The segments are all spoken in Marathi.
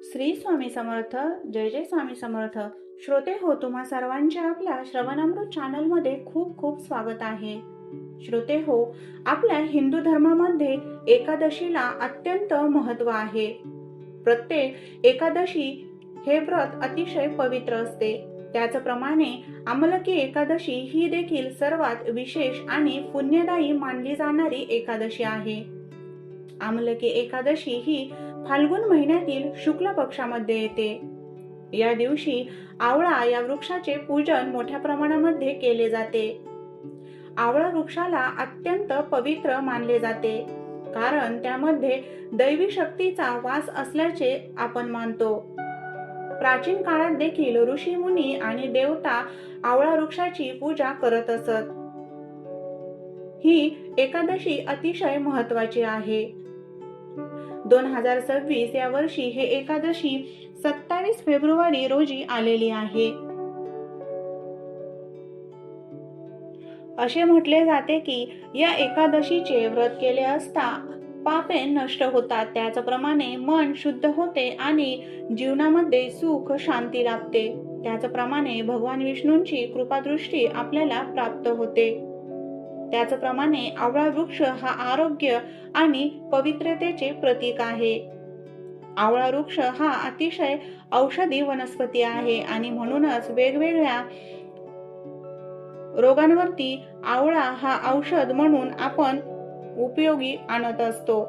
श्री स्वामी समर्थ. जय जय स्वामी समर्थ. श्रोते हो, तुम्हा सर्वांचे आपल्या श्रवणामृत चॅनल मध्ये खूप खूप स्वागत आहे. श्रोते हो, आपल्या हिंदू धर्मामध्ये एकादशीला अत्यंत महत्त्व आहे. प्रत्येक एकादशी हे व्रत अतिशय पवित्र असते. त्याचप्रमाणे आमलकी एकादशी ही देखील सर्वात विशेष आणि पुण्यदायी मानली जाणारी एकादशी आहे. आमलकी एकादशी ही फाल्गुन महिन्यातील शुक्ल पक्षामध्ये येते. या दिवशी आवळा या वृक्षाचे पूजन मोठ्या प्रमाणामध्ये केले जाते. आवळा वृक्षाला अत्यंत पवित्र मानले जाते, कारण त्यामध्ये दैवी शक्तीचा वास असल्याचे आपण मानतो. प्राचीन काळात देखील ऋषी मुनी आणि देवता आवळा वृक्षाची पूजा करत असत. ही एकादशी अतिशय महत्त्वाची आहे. 2026 या वर्षी हे एकादशी 27 फेब्रुवारी रोजी आलेली आहे. असे म्हटले जाते की या एकादशीचे व्रत केले असता पापे नष्ट होतात, त्याचप्रमाणे मन शुद्ध होते आणि जीवनामध्ये सुख शांती लाभते. त्याचप्रमाणे भगवान विष्णूंची कृपादृष्टी आपल्याला प्राप्त होते. त्याचप्रमाणे आवळा वृक्ष हा आरोग्य आणि पवित्रतेचे प्रतीक आहे. आवळा वृक्ष हा अतिशय औषधी वनस्पती आहे आणि म्हणूनच वेगवेगळ्या रोगांवरती आवळा हा औषध म्हणून आपण उपयोगी आणत असतो.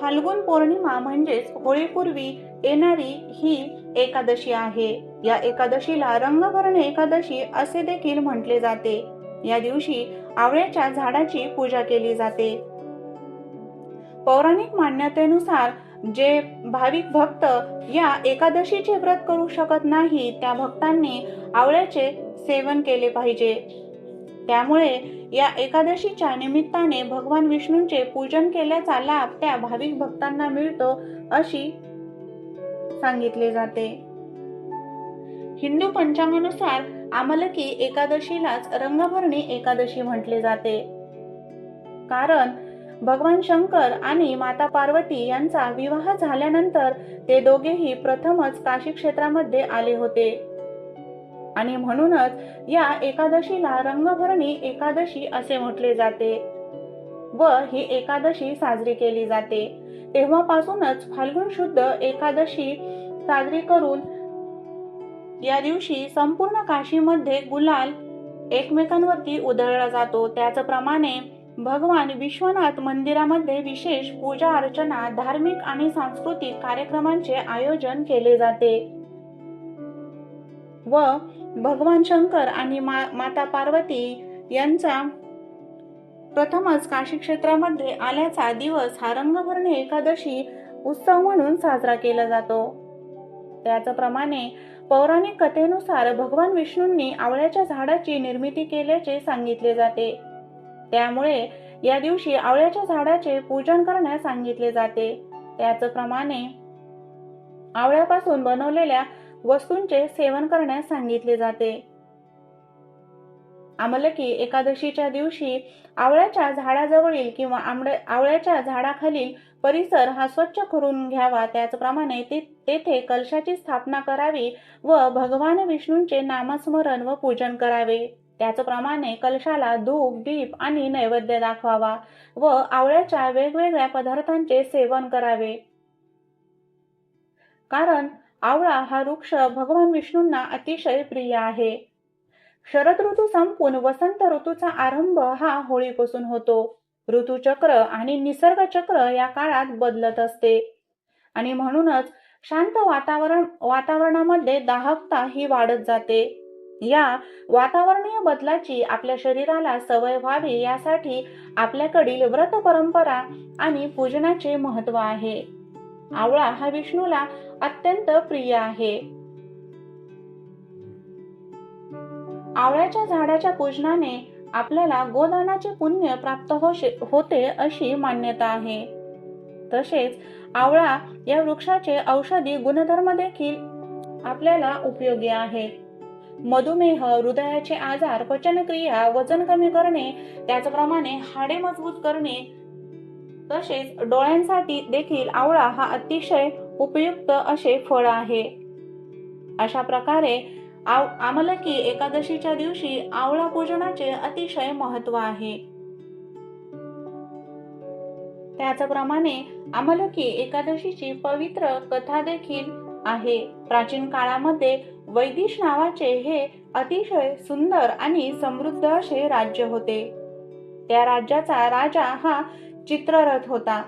फाल्गुन पौर्णिमा म्हणजेच होळीपूर्वी येणारी ही एकादशी आहे. या एकादशीला रंगभरण एकादशी असे देखील म्हटले जाते. या दिवशी आवळ्याच्या झाडाची पूजा केली जाते. पौराणिक मान्यतेनुसार जे भाविक भक्त या एकादशीचे व्रत करू शकत नाही, त्या भक्तांनी आवळ्याचे सेवन केले पाहिजे. त्यामुळे या एकादशीच्या निमित्ताने भगवान विष्णूंचे पूजन केल्याचा लाभ त्या भाविक भक्तांना मिळतो अशी सांगितले जाते. हिंदू पंचांगानुसार आमलकी एकादशीलाच रंगभरणी एकादशी म्हटले जाते, कारण भगवान शंकर आणि माता पार्वती यांचा विवाह झाल्यानंतर ते दोघेही प्रथमच काशी क्षेत्रामध्ये आले होते आणि म्हणूनच या एकादशीला रंगभरणी एकादशी असे म्हटले जाते व ही एकादशी साजरी केली जाते. तेव्हापासूनच फाल्गुन शुद्ध एकादशी साजरी करून या दिवशी संपूर्ण काशीमध्ये गुलाल एकमेकांवरती उधळला जातो. त्याचप्रमाणे भगवान विश्वनाथ मंदिरामध्ये विशेष पूजा अर्चना, धार्मिक आणि सांस्कृतिक कार्यक्रमांचे आयोजन केले जाते व भगवान शंकर आणि माता पार्वती यांचा प्रथमच काशी क्षेत्रामध्ये आल्याचा दिवस हा रंगभरणी एकादशी उत्सव म्हणून साजरा केला जातो. त्याचप्रमाणे पौराणिक कथेनुसार भगवान विष्णूंनी आवळ्याच्या झाडाची निर्मिती केल्याचे सांगितले जाते. त्यामुळे या दिवशी आवळ्याच्या झाडाचे पूजन करण्यास सांगितले जाते. त्याचप्रमाणे आवळ्यापासून बनवलेल्या वस्तूंचे सेवन करण्यास सांगितले जाते. आमलकी एकादशीच्या दिवशी आवळ्याच्या झाडाजवळील किंवा आवळ्याच्या झाडाखालील परिसर हा स्वच्छ करून घ्यावा. त्याचप्रमाणे तेथे कलशाची स्थापना करावी व भगवान विष्णूंचे नामस्मरण व पूजन करावे. त्याचप्रमाणे कलशाला धूप, दीप आणि नैवेद्य दाखवावा व आवळ्याच्या वेगवेगळ्या पदार्थांचे सेवन करावे, कारण आवळा हा वृक्ष भगवान विष्णूंना अतिशय प्रिय आहे. शरद ऋतू संपून वसंत ऋतूचा आरंभ हा होळीपासून होतो. ऋतुचक्र आणि निसर्ग चक्र या काळात बदलत असते आणि म्हणूनच शांत वातावरणामध्ये दाहकता ही वाढत जाते. या वातावरणीय बदलाची आपल्या शरीराला सवय व्हावी यासाठी आपल्याकडील व्रत परंपरा आणि पूजनाचे महत्त्व आहे. आवळा हा विष्णूला अत्यंत प्रिय आहे. आवळ्याच्या झाडाच्या पूजनाने आपल्याला गोदानाचे पुण्य प्राप्त होते अशी मान्यता आहे. तसेच आवळा या वृक्षाचे औषधी गुणधर्म देखील आपल्याला उपयोगी आहेत. मधुमेह, हृदयाचे आजार, पचनक्रिया, वजन कमी करणे, त्याचप्रमाणे हाडे मजबूत करणे, तसेच डोळ्यांसाठी देखील आवळा हा अतिशय उपयुक्त असे फळ आहे. अशा प्रकारे आमलकी एकादशीच्या दिवशी आवळा पूजनाचे अतिशय महत्त्व आहे. त्याचप्रमाणे आमलकी एकादशीची पवित्र कथा देखील आहे. प्राचीन काळामध्ये वैदिश नावाचे हे अतिशय सुंदर आणि समृद्ध असे राज्य होते. त्या राज्याचा राजा हा चित्ररथ होता.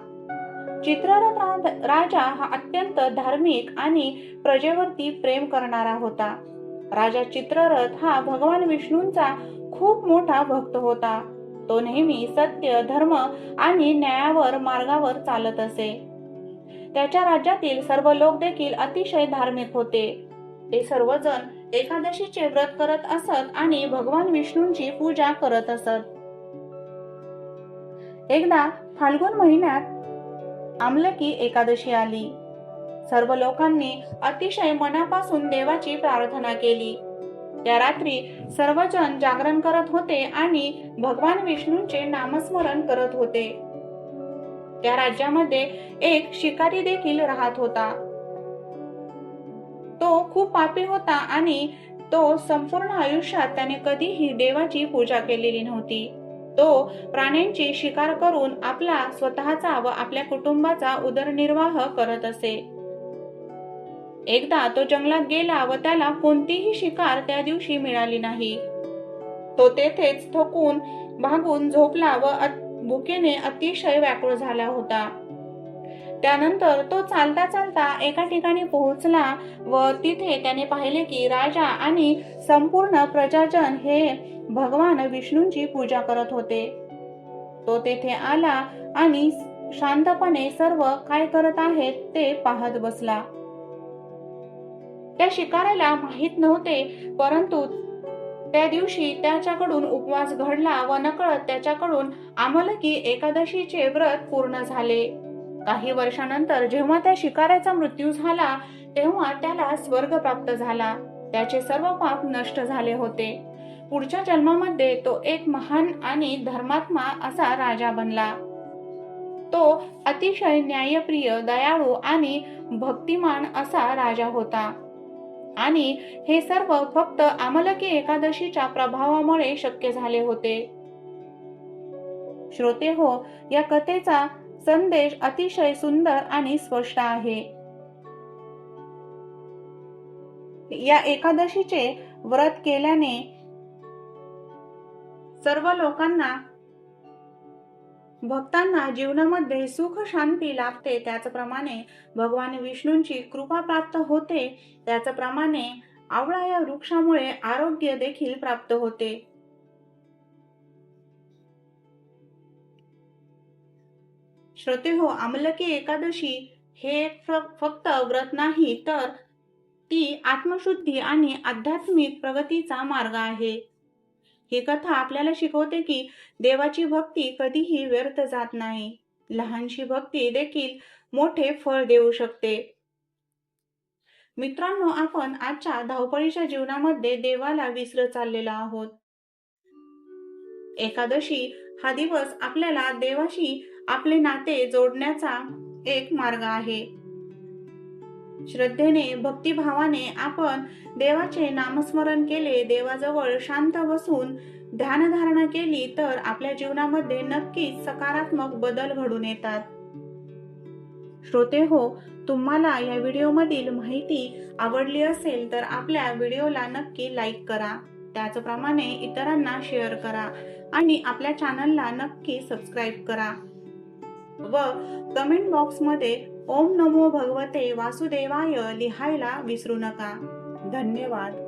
चित्ररथ राजा हा अत्यंत धार्मिक आणि प्रजेवरती प्रेम करणारा होता. राजा चित्ररथ हा भगवान विष्णूंचा खूप मोठा भक्त होता. तो नेहमी सत्य, धर्म आणि न्यायावर मार्गावर चालत असे. त्याच्या राज्यातील सर्व लोक देखील अतिशय धार्मिक होते. ते सर्वजण एकादशीचे व्रत करत असत आणि भगवान विष्णूंची पूजा करत असत. एकदा फाल्गुन महिन्यात आमलकी एकादशी आली. सर्व लोकांनी अतिशय मनापासून देवाची प्रार्थना केली. त्या रात्री सर्वजण जागरण करत होते आणि भगवान विष्णूंचे नामस्मरण करत होते. त्या राज्यामध्ये एक शिकारी देखील राहत होता. तो खूप पापी होता आणि तो संपूर्ण आयुष्यात त्याने कधीही देवाची पूजा केलेली नव्हती. तो प्राण्यांची शिकार करून आपला स्वतःचा व आपल्या कुटुंबाचा उदरनिर्वाह करत असे. एकदा तो जंगलात गेला व त्याला कोणतीही शिकार त्या दिवशी मिळाली नाही. तो तेथेच थकून भागून झोपला व भुकेने अतिशय व्याकुळ झाला होता. त्यानंतर तो चालता चालता एका ठिकाणी पोहोचला व तिथे त्याने पाहिले की राजा आणि संपूर्ण प्रजाजन हे भगवान विष्णूंची पूजा करत होते. तो तेथे आला आणि शांतपणे सर्व काय करत आहेत ते पाहत बसला. त्या शिकाऱ्याला माहित नव्हते, परंतु त्या दिवशी त्याच्याकडून उपवास घडला व नकळत त्याच्याकडून आमलकी एकादशीचे व्रत पूर्ण झाले. काही वर्षानंतर जेव्हा त्या शिकाऱ्याचा मृत्यू झाला तेव्हा त्याला स्वर्ग प्राप्त झाला. त्याचे सर्व पाप नष्ट झाले होते. पुढच्या जन्मामध्ये तो एक महान आणि धर्मात्मा असा राजा बनला. तो अतिशय न्यायप्रिय, दयाळू आणि भक्तिमान असा राजा होता. आणि हे सर्व फक्त आमलकी एकादशीच्या प्रभावामुळे शक्य झाले होते. श्रोतेहो, या कथेचा संदेश अतिशय सुंदर आणि स्पष्ट आहे. या एकादशीचे व्रत केल्याने सर्व लोकांना, भक्तांना जीवनामध्ये सुख शांती लाभते. त्याचप्रमाणे भगवान विष्णूंची कृपा प्राप्त होते. त्याचप्रमाणे आवळा या वृक्षामुळे आरोग्य देखील प्राप्त होते. श्रोतेहो, आमलकी एकादशी हे फक्त व्रत नाही, तर ती आत्मशुद्धी आणि आध्यात्मिक प्रगतीचा मार्ग आहे. ही कथा आपल्याला शिकवते की देवाची भक्ती कधीही व्यर्थ जात नाही. लहानशी भक्ती देखील मोठे फळ देऊ शकते. मित्रांनो, आपण आजच्या धावपळीच्या जीवनामध्ये देवाला विसरत चाललेलो आहोत. एकादशी हा दिवस आपल्याला देवाशी आपले नाते जोडण्याचा एक मार्ग आहे. श्रद्धेने, भक्तिभावाने आपण देवाचे नामस्मरण केले, देवाजवळ शांत बसून ध्यानधारणा केली तर आपल्या जीवनामध्ये नक्कीच सकारात्मक बदल घडून येतात. श्रोतेहो, तुम्हाला या व्हिडिओमधील माहिती आवडली असेल तर आपल्या व्हिडिओला नक्की लाईक करा. त्याचप्रमाणे इतरांना शेअर करा आणि आपल्या चॅनलला नक्की सबस्क्राईब करा व कमेंट बॉक्समध्ये ओम नमो भगवते वासुदेवाय लिहायला विसरू नका. धन्यवाद.